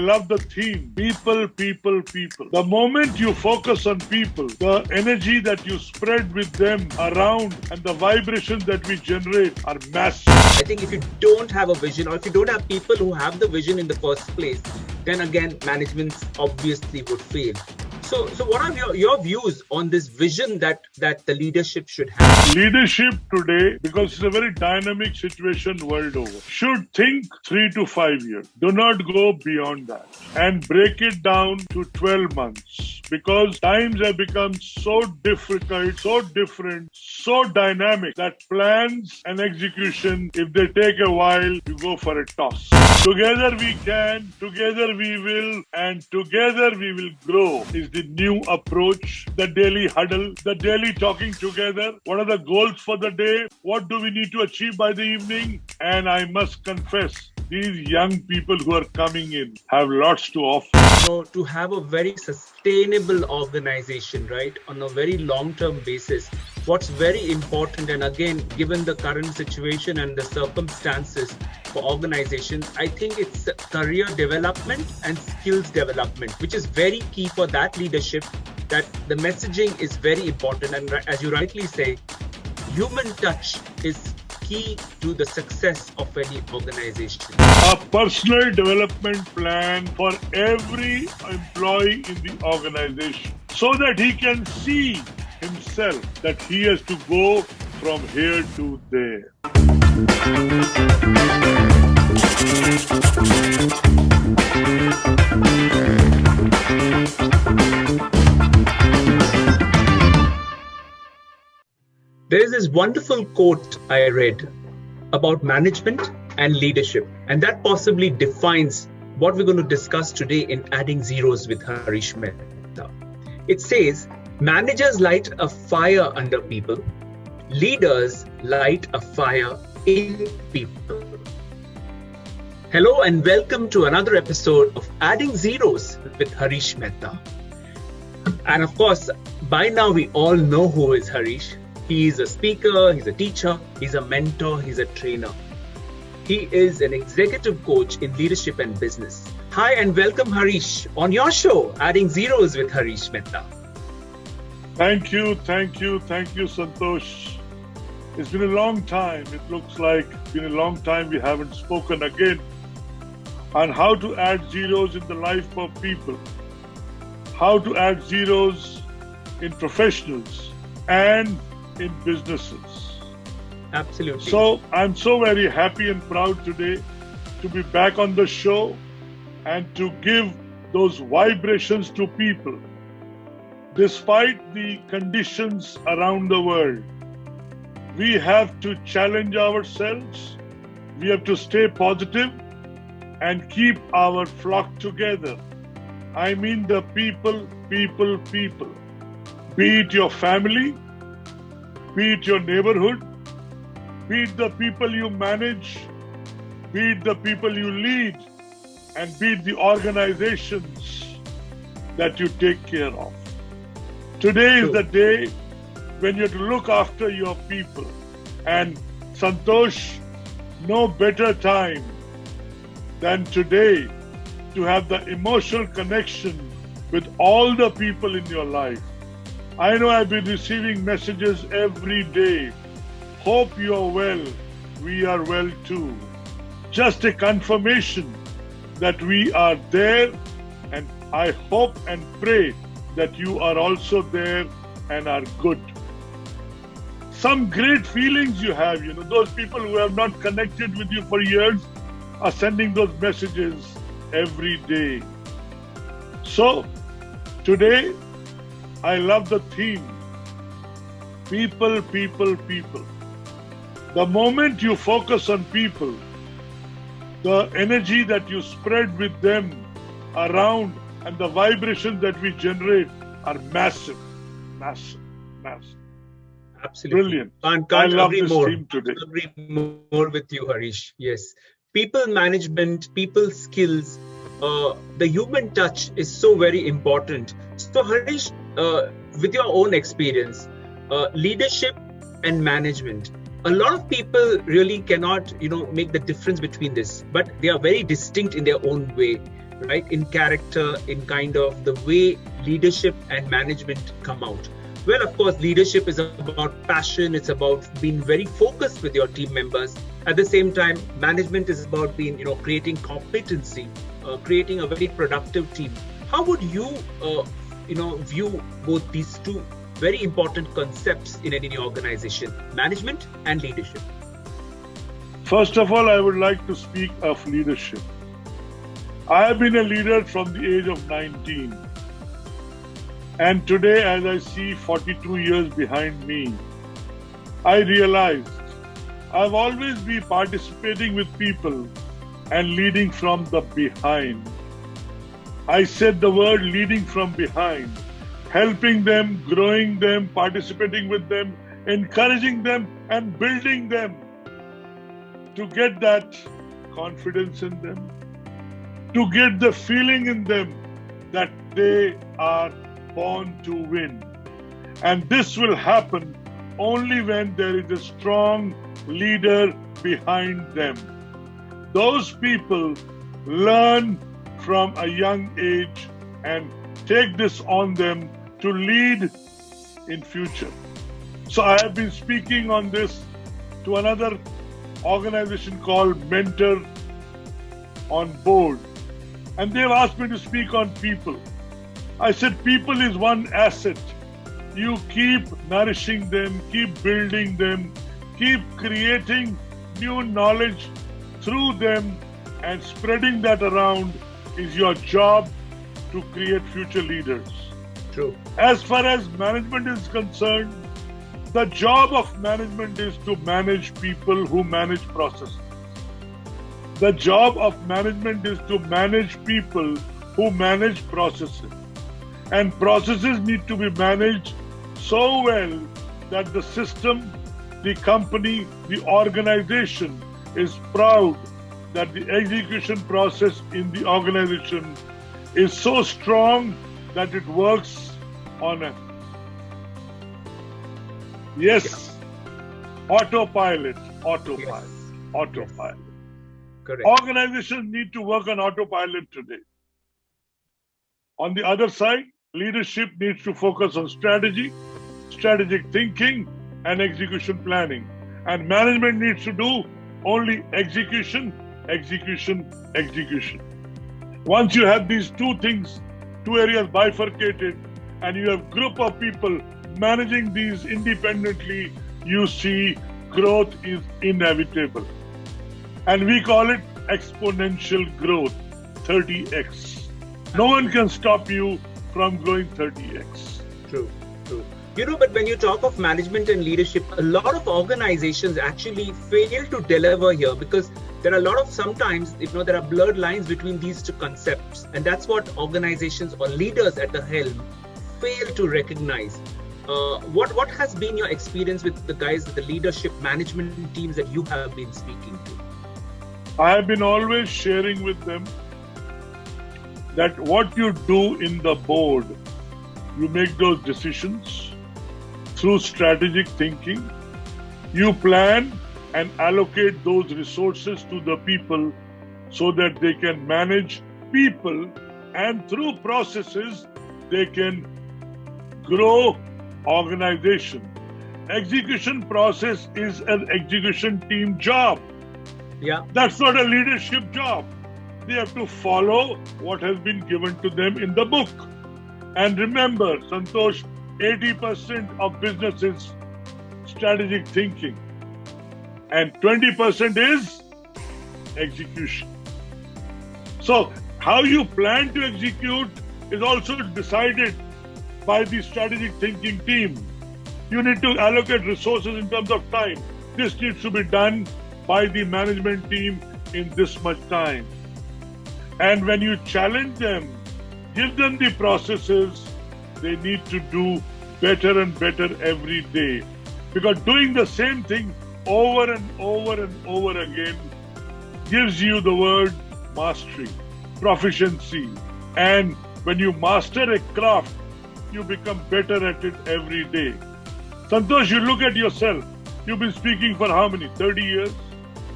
love the theme, people, people, people. The moment you focus on people, the energy that you spread with them around and the vibrations that we generate are massive. I think if you don't have a vision, or if you don't have people who have the vision in the first place, then again, management obviously would fail. So what are your views on this vision that the leadership should have? Leadership today, because it's a very dynamic situation world over, should think 3 to 5 years. Do not go beyond that and break it down to 12 months, because times have become so difficult, so different, so dynamic that plans and execution, if they take a while, you go for a toss. Together we can, together we will, and together we will grow is the new approach. The daily huddle, the daily talking together. What are the goals for the day? What do we need to achieve by the evening? And I must confess, these young people who are coming in have lots to offer. So to have a very sustainable organization, right, on a very long-term basis, what's very important, and again, given the current situation and the circumstances for organizations, I think it's career development and skills development, which is very key for that leadership, that the messaging is very important. And as you rightly say, human touch is key to the success of any organization. A personal development plan for every employee in the organization, so that he can see himself that he has to go from here to there. There is this wonderful quote I read about management and leadership, and that possibly defines what we're going to discuss today in Adding Zeros with Harish Mehta. It says, managers light a fire under people, leaders light a fire in people. Hello and welcome to another episode of Adding Zeros with Harish Mehta. And of course, by now we all know who is Harish. He is a speaker, he's a teacher, he's a mentor, he's a trainer. He is an executive coach in leadership and business. Hi and welcome Harish on your show, Adding Zeros with Harish Mehta. Thank you, Santosh. It's been a long time. It looks like it's been a long time we haven't spoken again on how to add zeros in the life of people, how to add zeros in professionals and in businesses. Absolutely. So I'm so very happy and proud today to be back on the show and to give those vibrations to people. Despite the conditions around the world, we have to challenge ourselves. We have to stay positive and keep our flock together. I mean the people. Be it your family, be it your neighborhood, be it the people you manage, be it the people you lead, and be it the organizations that you take care of. Today is the day when you have to look after your people. And Santosh, no better time than today to have the emotional connection with all the people in your life. I know I've been receiving messages every day. Hope you're well. We are well too. Just a confirmation that we are there, and I hope and pray that you are also there and are good. Some great feelings you have, those people who have not connected with you for years are sending those messages every day. So today, I love the theme, people, people, people. The moment you focus on people, the energy that you spread with them around and the vibrations that we generate are massive. Absolutely. Brilliant. I love this more. theme today. Agree more with you, Harish. Yes. People management, people skills, the human touch is so very important. So Harish, with your own experience, leadership and management, a lot of people really cannot, make the difference between this, but they are very distinct in their own way. right? In character, in kind of the way leadership and management come out. Well, of course, leadership is about passion. It's about being very focused with your team members. At the same time, management is about being, creating competency, creating a very productive team. How would you, view both these two very important concepts in any organization, management and leadership? First of all, I would like to speak of leadership. I have been a leader from the age of 19. And today, as I see 42 years behind me, I realized I've always been participating with people and leading from the behind. I said the word leading from behind, helping them, growing them, participating with them, encouraging them and building them to get that confidence in them, to get the feeling in them that they are born to win. And this will happen only when there is a strong leader behind them. Those people learn from a young age and take this on them to lead in future. So I have been speaking on this to another organization called Mentor on Board. And they've asked me to speak on people. I said people is one asset. You keep nourishing them, keep building them, keep creating new knowledge through them and spreading that around is your job to create future leaders. True. As far as management is concerned, the job of management is to manage people who manage processes. The job of management is to manage people who manage processes. And processes need to be managed so well that the system, the company, the organization is proud that the execution process in the organization is so strong that it works on a autopilot. Correct. Organizations need to work on autopilot today. On the other side, leadership needs to focus on strategy, strategic thinking, and execution planning. And management needs to do only execution. Once you have these two things, two areas bifurcated, and you have group of people managing these independently, you see growth is inevitable. And we call it exponential growth, 30x. No one can stop you from growing 30x. True. But when you talk of management and leadership, a lot of organizations actually fail to deliver here because there are a lot of sometimes, there are blurred lines between these two concepts. And that's what organizations or leaders at the helm fail to recognize. What has been your experience with the guys, the leadership management teams that you have been speaking to? I have been always sharing with them that what you do in the board, you make those decisions through strategic thinking. You plan and allocate those resources to the people so that they can manage people, and through processes, they can grow organization. Execution process is an execution team job. Yeah. That's not a leadership job. They have to follow what has been given to them in the book. And remember, Santosh, 80% of business is strategic thinking and 20% is execution. So how you plan to execute is also decided by the strategic thinking team. You need to allocate resources in terms of time. This needs to be done by the management team in this much time. And when you challenge them, give them the processes, they need to do better and better every day. Because doing the same thing over and over and over again gives you the word mastery, proficiency. And when you master a craft, you become better at it every day. Santosh, you look at yourself. You've been speaking for how many? 30 years?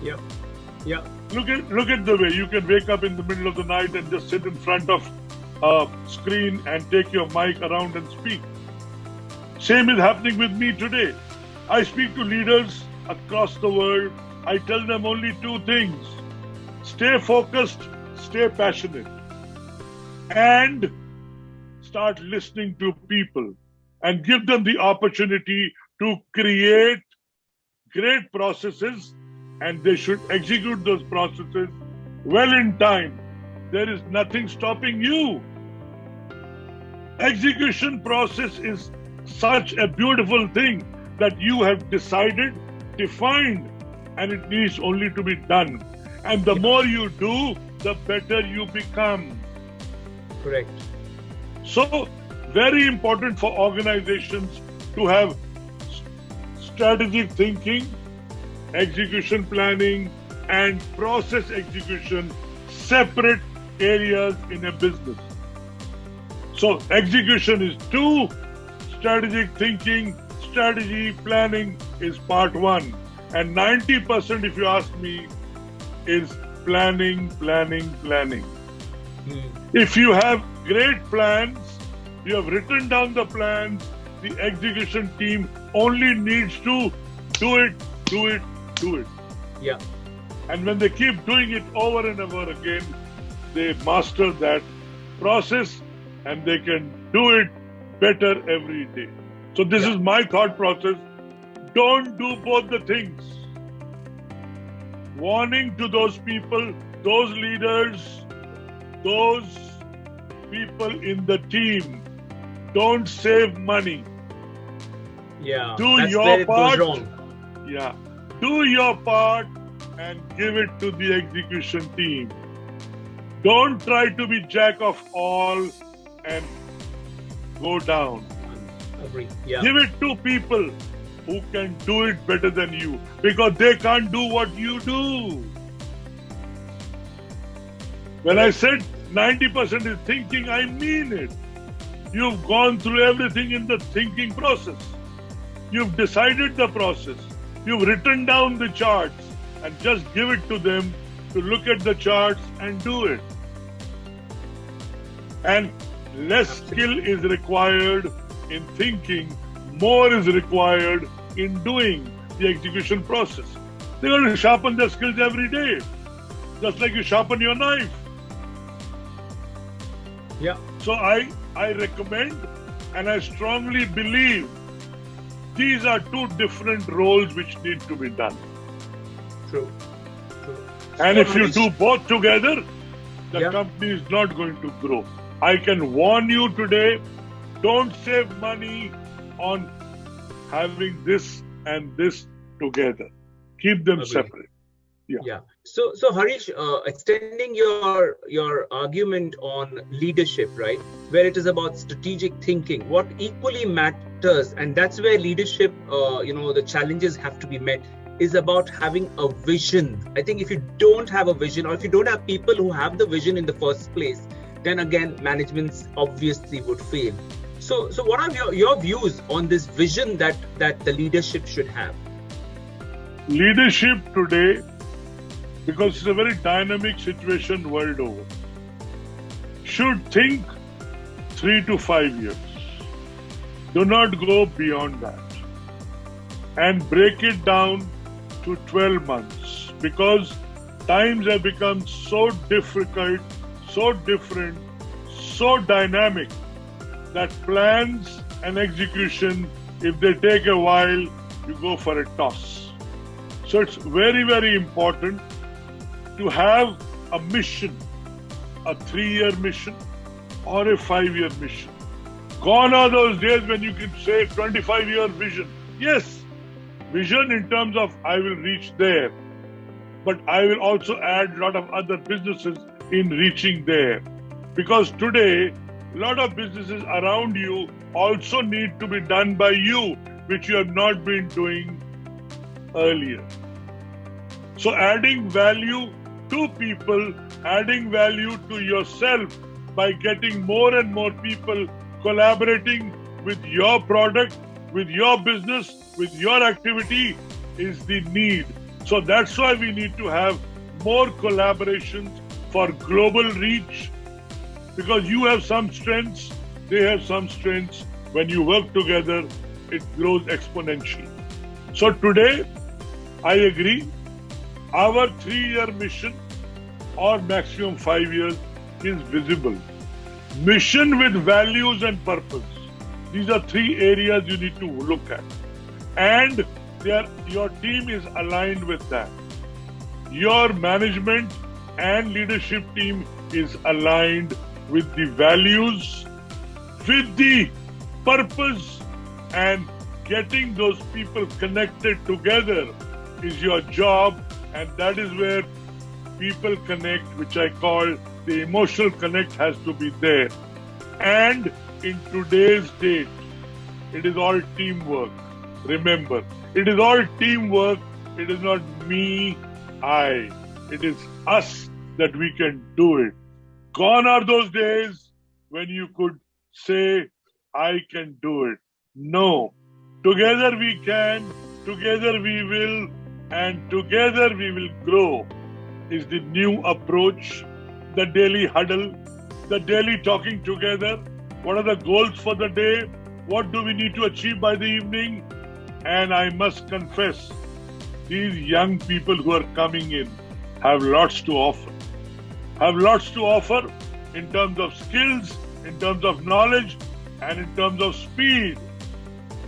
Yeah. Look at the way you can wake up in the middle of the night and just sit in front of a screen and take your mic around and speak. Same is happening with me today. I speak to leaders across the world. I tell them only two things: stay focused, stay passionate, and start listening to people and give them the opportunity to create great processes, and they should execute those processes well in time. There is nothing stopping you. Execution process is such a beautiful thing that you have decided, defined, and it needs only to be done. And the more you do, the better you become. Correct. So, very important for organizations to have strategic thinking, execution planning, and process execution separate areas in a business. So, execution is 2, strategic thinking, strategy planning is part 1. And 90%, if you ask me, is planning. If you have great plans, you have written down the plans, the execution team only needs to do it. Yeah. And when they keep doing it over and over again, they master that process and they can do it better every day. So this is my thought process. Don't do both the things. Warning to those people, those leaders, those people in the team, don't save money. Yeah. Do That's your where it part. goes wrong. Yeah. Do your part and give it to the execution team. Don't try to be jack of all and go down. Agree. Yeah. Give it to people who can do it better than you, because they can't do what you do. When I said 90% is thinking, I mean it. You've gone through everything in the thinking process. You've decided the process. You've written down the charts, and just give it to them to look at the charts and do it. And less skill is required in thinking, more is required in doing the execution process. They're going to sharpen their skills every day, just like you sharpen your knife. Yeah. So I recommend and I strongly believe these are 2 different roles which need to be done. True. And So if you Harish- do both together, the Yeah. company is not going to grow. I can warn you today, don't save money on having this and this together. Keep them Agree. separate. Yeah. So Harish, extending your argument on leadership, right, where it is about strategic thinking, what equally matters, and that's where leadership, the challenges have to be met, is about having a vision. I think if you don't have a vision, or if you don't have people who have the vision in the first place, then again, management obviously would fail. So what are your views on this vision that the leadership should have? Leadership today, because it's a very dynamic situation world over, should think 3 to 5 years. Do not go beyond that. And break it down to 12 months, because times have become so difficult, so different, so dynamic, that plans and execution, if they take a while, you go for a toss. So it's very, very important to have a mission, a 3-year mission or a 5-year mission. Gone are those days when you can say 25-year vision. Yes, vision in terms of I will reach there, but I will also add a lot of other businesses in reaching there. Because today, a lot of businesses around you also need to be done by you, which you have not been doing earlier. So adding value to people, adding value to yourself by getting more and more people collaborating with your product, with your business, with your activity is the need. So that's why we need to have more collaborations for global reach, because you have some strengths, they have some strengths. When you work together, it grows exponentially. So today, I agree, our 3-year mission or maximum 5 years is visible. Mission with values and purpose. These are 3 areas you need to look at. And your team is aligned with that. Your management and leadership team is aligned with the values, with the purpose, and getting those people connected together is your job. And that is where people connect, which I call the emotional connect, has to be there. And in today's date, it is all teamwork. Remember, it is all teamwork. It is not me, I. It is us that we can do it. Gone are those days when you could say, I can do it. No. Together we can, together we will, and together we will grow is the new approach. The daily huddle, the daily talking together. What are the goals for the day? What do we need to achieve by the evening? And I must confess, these young people who are coming in have lots to offer. Have lots to offer in terms of skills, in terms of knowledge, and in terms of speed.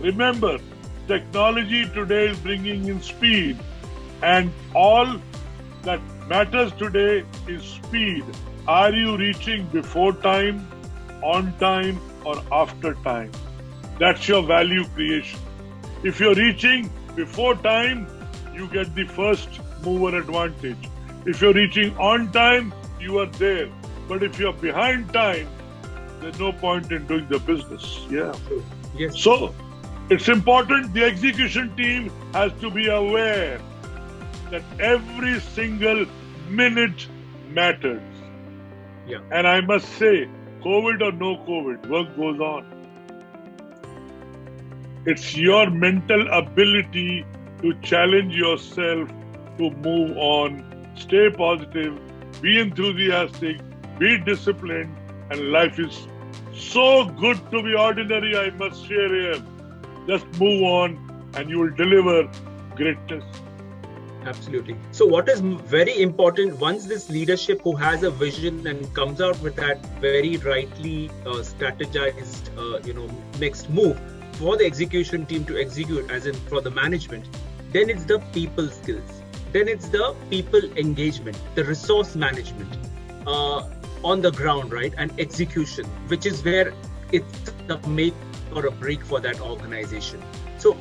Remember, technology today is bringing in speed, and all that matters today is speed. Are you reaching before time, on time, or after time? That's your value creation. If you're reaching before time, you get the first mover advantage. If you're reaching on time, you are there. But if you're behind time, there's no point in doing the business. Yeah. Yes. So it's important the execution team has to be aware that every single minute matters. Yeah. And I must say, COVID or no COVID, work goes on. It's your mental ability to challenge yourself to move on, stay positive, be enthusiastic, be disciplined, and life is so good to be ordinary, I must share here. Just move on and you will deliver greatness. Absolutely. So what is very important, once this leadership who has a vision and comes out with that very rightly strategized, next move for the execution team to execute, as in for the management, then it's the people skills. Then it's the people engagement, the resource management on the ground, right? And execution, which is where it's a make or a break for that organization. So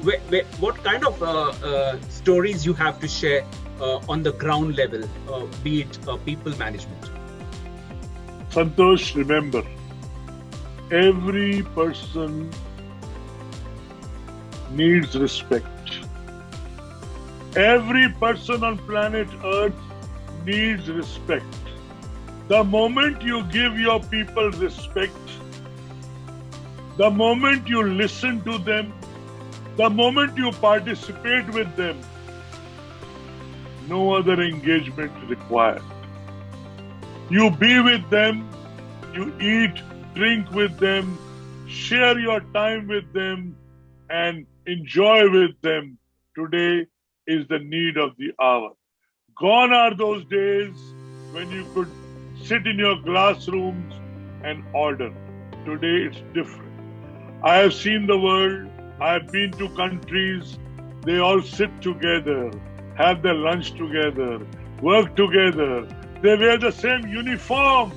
what kind of stories you have to share on the ground level, be it people management? Santosh, remember, every person needs respect. Every person on planet Earth needs respect. The moment you give your people respect, the moment you listen to them, the moment you participate with them, no other engagement required. You be with them, you eat, drink with them, share your time with them, and enjoy with them. Today is the need of the hour. Gone are those days when you could sit in your classrooms and order. Today it's different. I have seen the world. I have been to countries. They all sit together, have their lunch together, work together. They wear the same uniform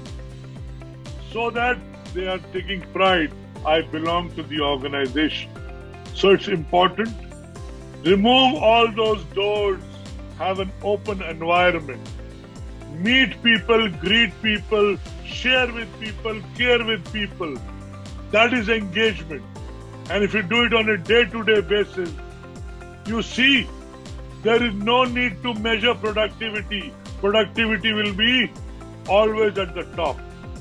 so that they are taking pride. I belong to the organization. So it's important. Remove all those doors. Have an open environment. Meet people, greet people, share with people, care with people. That is engagement. And if you do it on a day-to-day basis, you see there is no need to measure productivity. Productivity will be always at the top.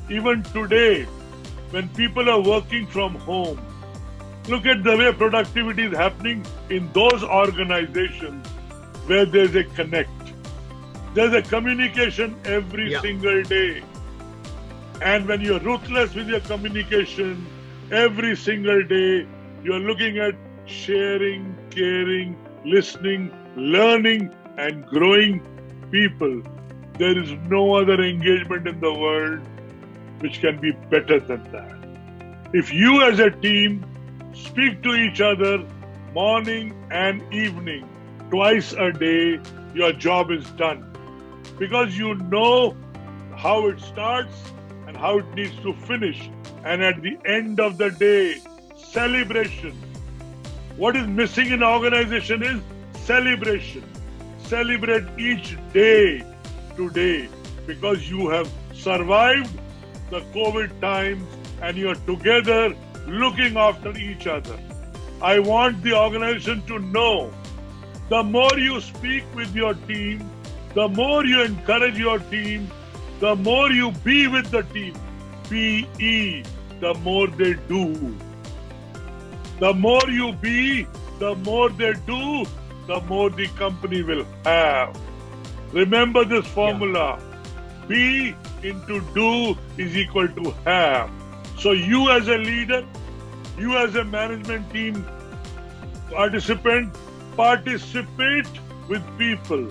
Even today, when people are working from home, look at the way productivity is happening in those organizations where there's a connect. There's a communication every single day. And when you're ruthless with your communication, every single day, you're looking at sharing, caring, listening, learning, and growing people. There is no other engagement in the world which can be better than that. If you as a team speak to each other morning and evening, twice a day, your job is done. Because you know how it starts and how it needs to finish. And at the end of the day, celebration. What is missing in organization is celebration. Celebrate each day today because you have survived the COVID times and you're together looking after each other. I want the organization to know the more you speak with your team, the more you encourage your team, the more you be with the team, PE, the more they do. The more you be, the more they do, the more the company will have. Remember this formula. Be into do is equal to have. So you as a leader, you as a management team participant, participate with people.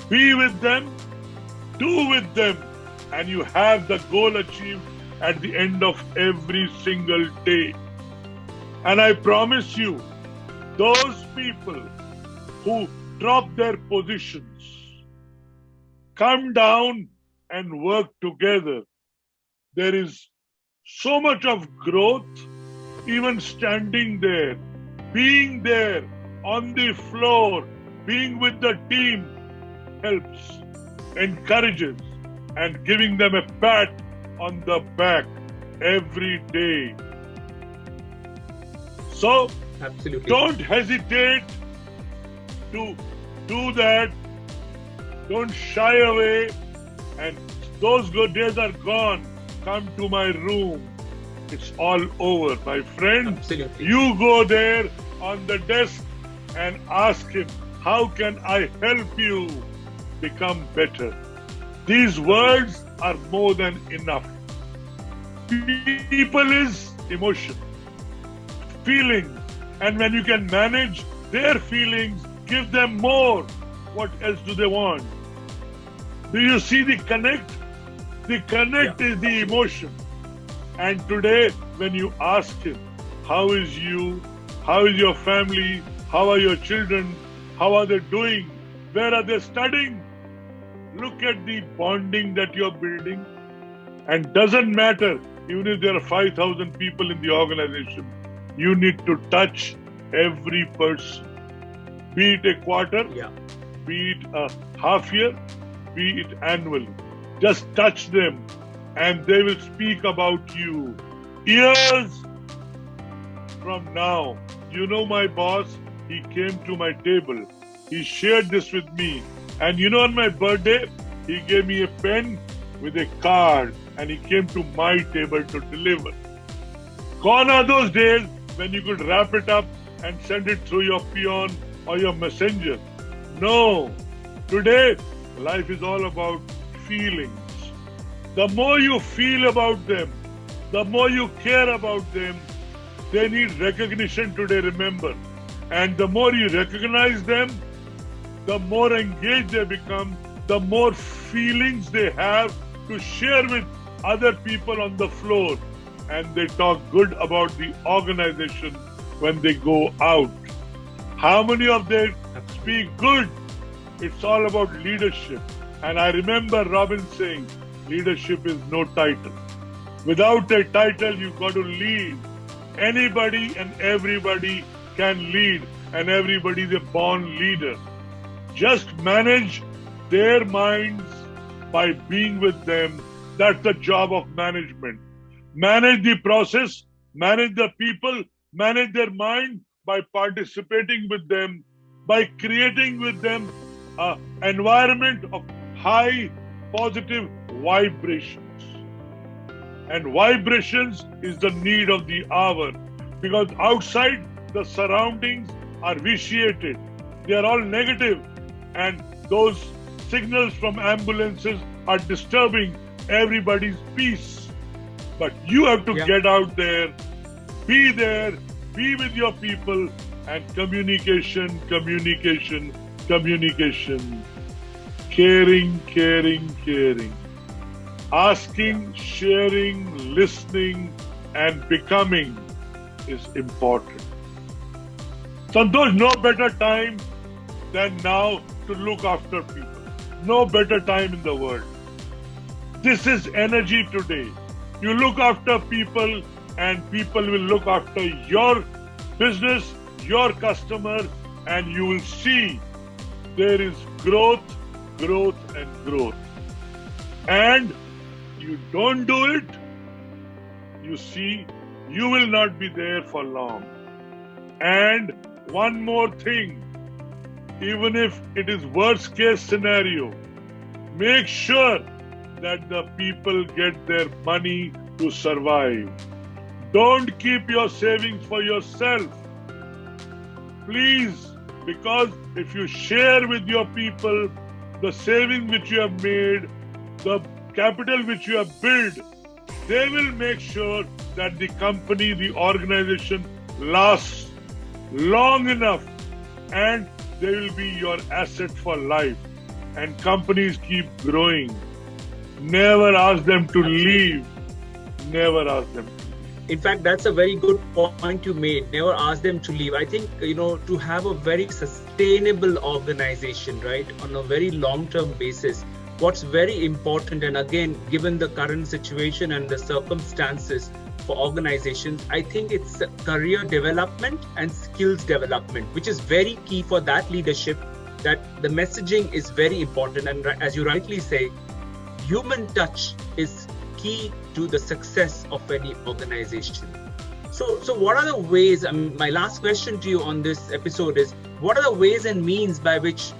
Be with them, do with them, and you have the goal achieved at the end of every single day. And I promise you, those people who drop their positions, come down and work together, there is so much of growth, even standing there, being there on the floor, being with the team helps, encourages, and giving them a pat on the back every day. So, absolutely, don't hesitate to do that. Don't shy away. And those good days are gone. Come to my room. It's all over, my friend. Absolutely. You go there on the desk and ask him, how can I help you become better? These words are more than enough. People is emotion, feelings, and when you can manage their feelings, give them more. What else do they want? Do you see the connect? The connect is the emotion. And today, when you ask him, how is you? How is your family? How are your children? How are they doing? Where are they studying? Look at the bonding that you're building. And doesn't matter, even if there are 5,000 people in the organization, you need to touch every person. Be it a quarter, be it a half year, be it annually. Just touch them and they will speak about you. Years from now, you know my boss, he came to my table. He shared this with me. And you know, on my birthday, he gave me a pen with a card and he came to my table to deliver. Gone are those days when you could wrap it up and send it through your peon or your messenger. No. Today, life is all about feelings. The more you feel about them, the more you care about them, they need recognition today, remember. And the more you recognize them, the more engaged they become, the more feelings they have to share with other people on the floor. And they talk good about the organization when they go out. How many of them speak good? It's all about leadership. And I remember Robin saying, leadership is no title. Without a title, you've got to lead. Anybody and everybody can lead, and everybody is a born leader. Just manage their minds by being with them. That's the job of management. Manage the process, manage the people, manage their mind by participating with them, by creating with them an environment of high positive vibrations. And vibrations is the need of the hour, because outside the surroundings are vitiated. They are all negative, and those signals from ambulances are disturbing everybody's peace. But you have to get out there, be with your people, and communication. Caring. Asking, sharing, listening, and becoming is important. Santosh, no better time than now to look after people. No better time in the world. This is energy today. You look after people and people will look after your business, your customer, and you will see there is growth. And you don't do it, you see, you will not be there for long. And one more thing, even if it is worst case scenario, make sure that the people get their money to survive. Don't keep your savings for yourself. Please, because if you share with your people the savings which you have made, the capital which you have built, they will make sure that the company, the organization lasts long enough, and they will be your asset for life. And companies keep growing. Never ask them to leave. Never ask them. In fact, that's a very good point you made. Never ask them to leave. I think, to have a very sustainable organization, right, on a very long-term basis, what's very important, and again, given the current situation and the circumstances for organizations, I think it's career development and skills development, which is very key for that leadership, that the messaging is very important. And as you rightly say, human touch is key to the success of any organization. So what are the ways, my last question to you on this episode is, what are the ways and means by which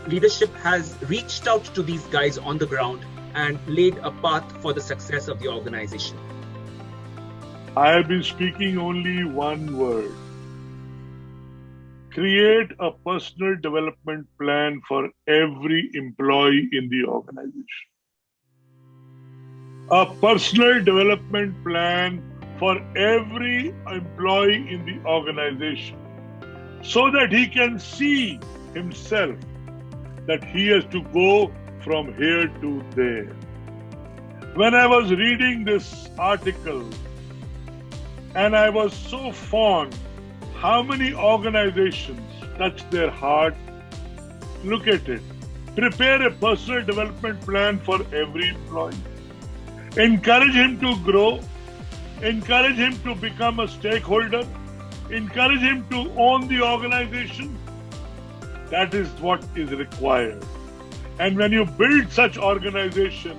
leadership has reached out to these guys on the ground and laid a path for the success of the organization? I have been speaking only one word. Create a personal development plan for every employee in the organization. A personal development plan for every employee in the organization, so that he can see himself that he has to go from here to there. When I was reading this article, and I was so fond, how many organizations touch their heart? Look at it. Prepare a personal development plan for every employee. Encourage him to grow. Encourage him to become a stakeholder. Encourage him to own the organization. That is what is required. And when you build such organization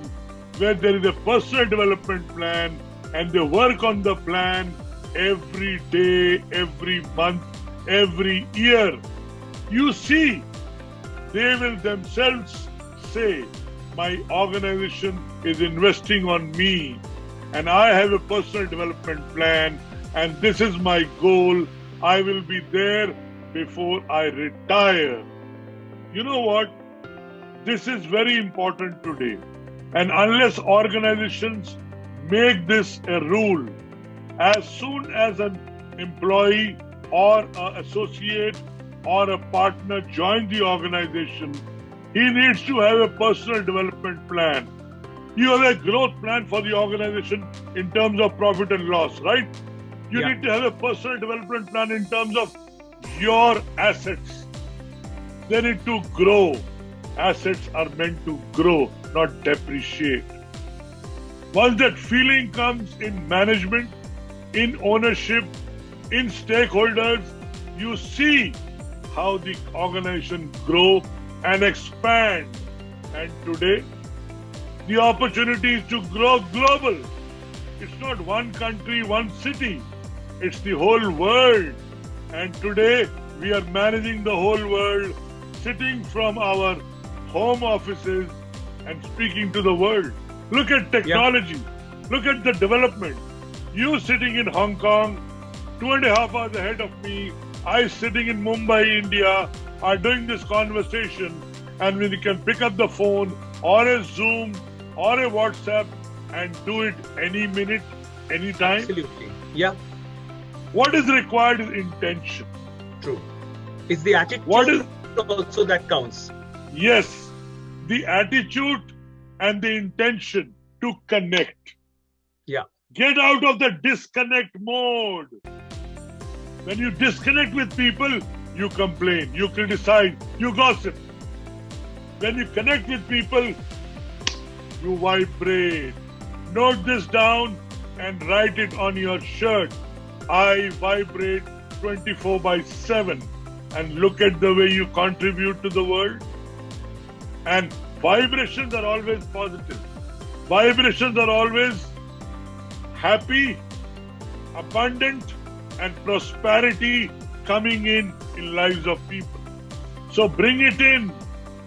where there is a personal development plan and they work on the plan every day, every month, every year, you see, they will themselves say, my organization is investing on me and I have a personal development plan and this is my goal. I will be there before I retire. You know what? This is very important today. And unless organizations make this a rule, as soon as an employee or an associate or a partner joins the organization, he needs to have a personal development plan. You have a growth plan for the organization in terms of profit and loss, right? You need to have a personal development plan in terms of your assets. They need to grow. Assets are meant to grow, not depreciate. Once that feeling comes in management, in ownership, in stakeholders, you see how the organization grow and expand. And today, the opportunity is to grow global. It's not one country, one city. It's the whole world. And today, we are managing the whole world, sitting from our home offices and speaking to the world. Look at technology. Look at the development. You sitting in Hong Kong, 2.5 hours ahead of me, I sitting in Mumbai, India, are doing this conversation. and when you can pick up the phone or a Zoom or a WhatsApp and do it any minute, anytime. Absolutely. Yeah, What is required is intention. true. It's the attitude What is, also that counts. yes, the attitude and the intention to connect. Yeah. Get out of the disconnect mode. When you disconnect with people, you complain, you criticize, you gossip. When you connect with people, you vibrate. Note this down and write it on your shirt. I vibrate 24/7. And look at the way you contribute to the world. And vibrations are always positive. Vibrations are always happy, abundant, and prosperity coming in lives of people. So bring it in.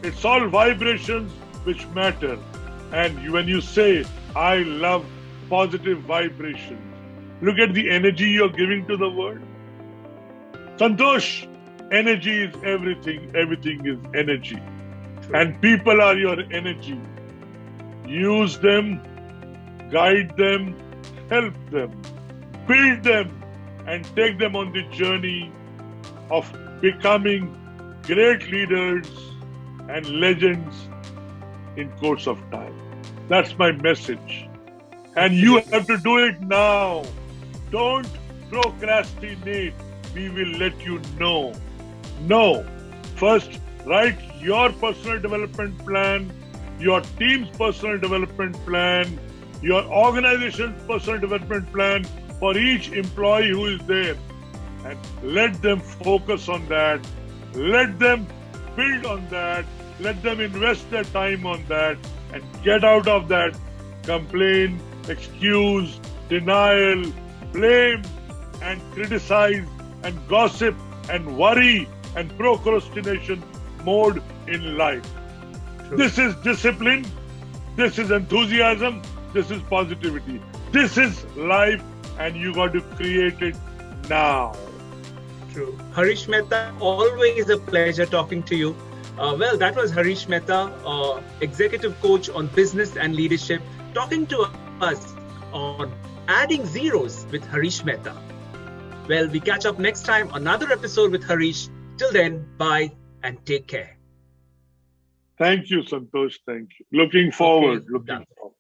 It's all vibrations which matter. And when you say, I love positive vibrations, look at the energy you're giving to the world. Santosh, energy is everything. Everything is energy. And people are your energy. Use them, guide them, help them, build them, and take them on the journey of becoming great leaders and legends in course of time. That's my message. And you have to do it now. Don't procrastinate. We will let you know. No. First, write your personal development plan, your team's personal development plan, your organization's personal development plan for each employee who is there. And let them focus on that. Let them build on that. Let them invest their time on that and get out of that complain, excuse, denial, blame, and criticize and gossip and worry and procrastination mode in life. True. This is discipline. This is enthusiasm. This is positivity. This is life, and you got to create it now. True. Harish Mehta, always a pleasure talking to you. Well, that was Harish Mehta, executive coach on business and leadership, talking to us on adding zeros with Harish Mehta. Well, we catch up next time, another episode with Harish. Till then, bye and take care. Thank you, Santosh. Thank you. Looking forward. Okay, Looking done. forward.